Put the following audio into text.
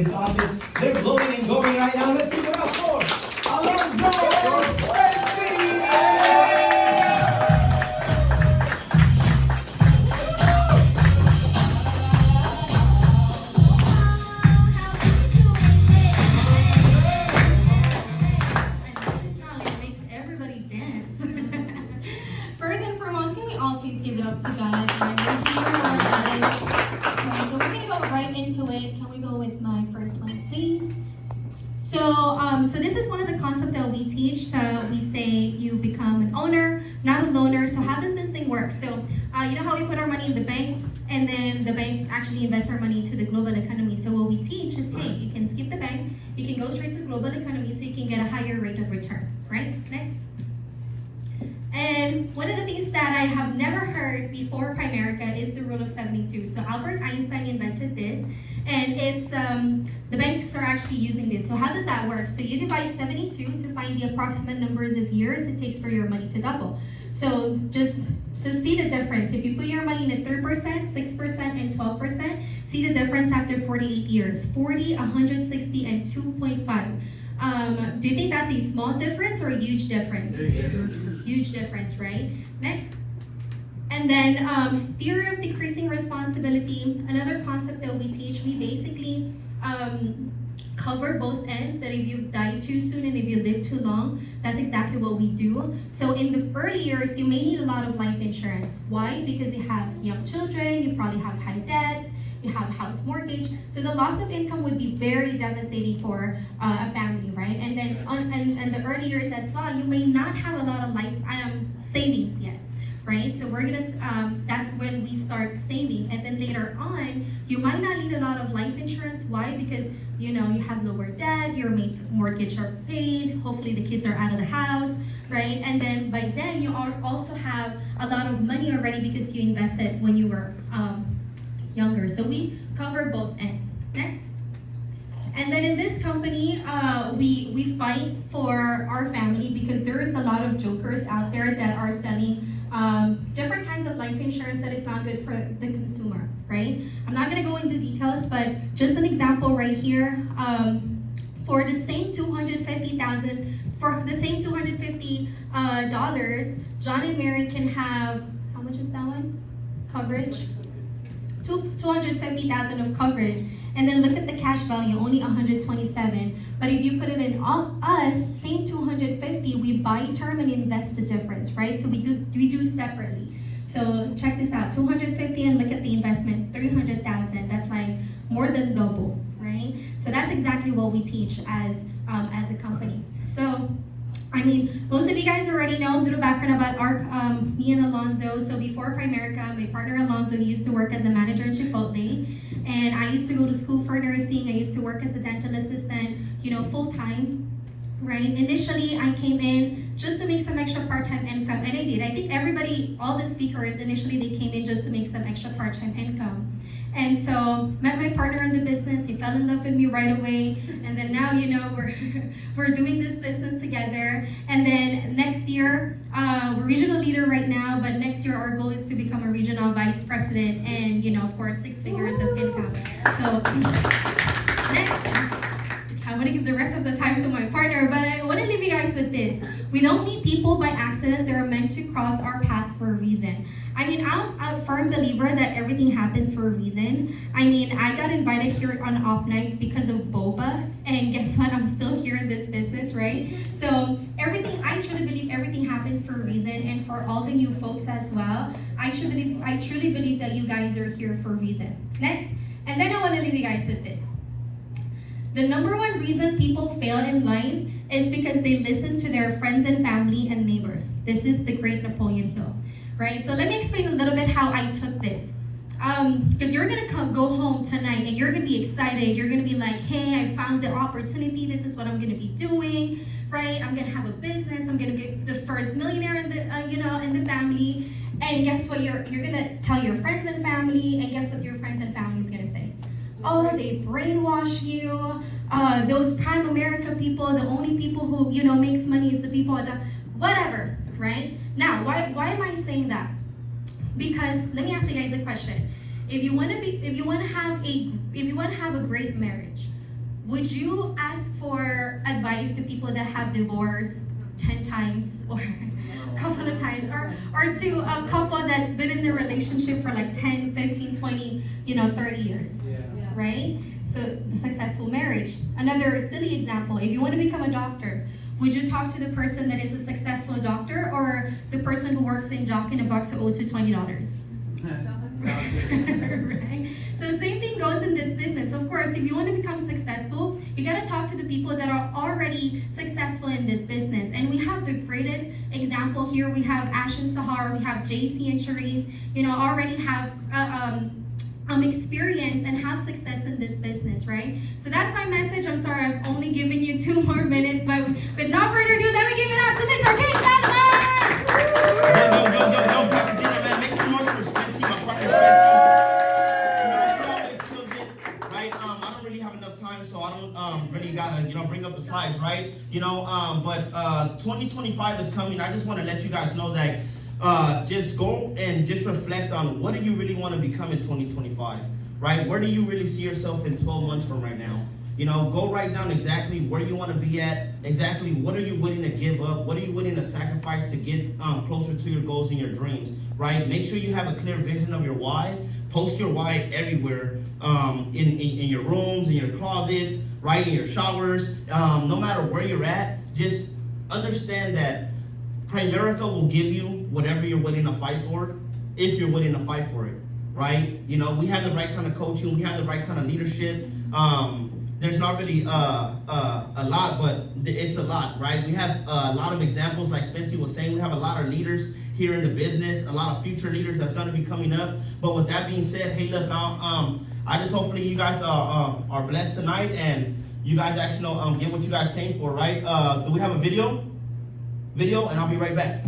this office. They're glowing and going right now. Let's give it up for Alonzo and Spency! First and foremost, can we all please give it up to God? Right? We're here in our lives. Right, so we're gonna go right into it. Can we go with my first slides, please? So this is one of the concepts that we teach. So we say you become an owner, not a loaner. So how does this thing work? So you know how we put our money in the bank, and then the bank actually invests our money to the global economy. So what we teach is, hey, you can skip the bank, you can go straight to global economy, so you can get a higher rate of return. Right? Next. And one of the things that I have never heard before Primerica is the rule of 72. So Albert Einstein invented this, and it's the banks are actually using this. So how does that work? So you divide 72 to find the approximate numbers of years it takes for your money to double. So just to see the difference, if you put your money in at 3%, 6%, and 12%, see the difference after 48 years, 40, 160, and 2.5. Do you think that's a small difference or a huge difference? Huge difference, right? Next. And then theory of decreasing responsibility, another concept that we teach. We basically cover both ends, that if you die too soon and if you live too long, that's exactly what we do. So in the early years, you may need a lot of life insurance. Why? Because you have young children, you probably have high debts, you have a house mortgage, so the loss of income would be very devastating for a family, right? And then and the early years as well, you may not have a lot of life savings yet, right? So we're gonna that's when we start saving, and then later on, you might not need a lot of life insurance. Why? Because you know you have lower debt, your mortgage are paid, hopefully the kids are out of the house, right? And then by then you also have a lot of money already because you invested when you were younger. So we cover both ends. Next. And then in this company, we fight for our family because there is a lot of jokers out there that are selling different kinds of life insurance that is not good for the consumer, right? I'm not gonna go into details, but just an example right here. For the same $250,000, for the same $250 John and Mary can have, how much is that one? Coverage? 250,000 of coverage, and then look at the cash value, only 127. But if you put it in us, same 250, we buy term and invest the difference, right? So we do separately. So check this out, 250 and look at the investment, 300,000. That's like more than double, right? So that's exactly what we teach as a company. So I mean, most of you guys already know a little background about me and Alonzo. So before Primerica, my partner Alonzo used to work as a manager in Chipotle, and I used to go to school for nursing. I used to work as a dental assistant, you know, full time, right? Initially, I came in just to make some extra part-time income, and I did. I think everybody, all the speakers, initially they came in just to make some extra part-time income. And so met my partner in the business. He fell in love with me right away, and then now you know we're doing this business together. And then next year we're regional leader right now, but next year our goal is to become a regional vice president, and you know, of course, 6 figures of income. So next, I want to give the rest of the time to my partner, but I want to leave you guys with this. We don't meet people by accident. They're meant to cross our path for a reason. I mean, I'm a firm believer that everything happens for a reason. I mean, I got invited here on Op Night because of Boba, and guess what? I'm still here in this business, right? So I truly believe everything happens for a reason, and for all the new folks as well, I truly believe that you guys are here for a reason. Next, and then I want to leave you guys with this. The number one reason people fail in life is because they listen to their friends and family and neighbors. This is the great Napoleon Hill, right? So let me explain a little bit how I took this. Because you're gonna go home tonight and you're gonna be excited. You're gonna be like, hey, I found the opportunity. This is what I'm gonna be doing, right? I'm gonna have a business. I'm gonna be the first millionaire in the, in the family. And guess what? You're gonna tell your friends and family. And guess what your friends and family is gonna say? Oh, they brainwash you. Those prime America people, the only people who makes money is the people that whatever, right? Now, why am I saying that? Because let me ask you guys a question. If you want to have a great marriage, would you ask for advice to people that have divorced 10 times or a couple of times, or to a couple that's been in the relationship for like 10, 15, 20, 30 years? Right? So the successful marriage. Another silly example, if you want to become a doctor, would you talk to the person that is a successful doctor or the person who works in Jock in a Box who owes you $20? Right? So the same thing goes in this business. Of course, if you want to become successful, you got to talk to the people that are already successful in this business. And we have the greatest example here. We have Ash and Sahara, we have JC and Cherise, already have experience and have success in this business, right? So that's my message. I'm sorry, I've only given you 2 more minutes, but with no further ado, let me give it up to Mr. King Salman! Yo, Pastor Dina, man, make some noise for Spency, my partner Spency. She always kills it, right? I don't really have enough time, so I don't really gotta, bring up the slides, right? But 2025 is coming. I just want to let you guys know that just go and just reflect on what do you really want to become in 2025, right? Where do you really see yourself in 12 months from right now? Go write down exactly where you want to be at, exactly what are you willing to give up, what are you willing to sacrifice to get closer to your goals and your dreams, right? Make sure you have a clear vision of your why. Post your why everywhere, in your rooms, in your closets, right, in your showers, no matter where you're at. Just understand that Primerica will give you whatever you're willing to fight for, if you're willing to fight for it, right? We have the right kind of coaching, we have the right kind of leadership. There's not really a lot, but it's a lot, right? We have a lot of examples, like Spency was saying. We have a lot of leaders here in the business, a lot of future leaders that's going to be coming up. But with that being said, hey, look, I just hopefully you guys are blessed tonight, and you guys actually get what you guys came for, right? Do we have a video? And I'll be right back.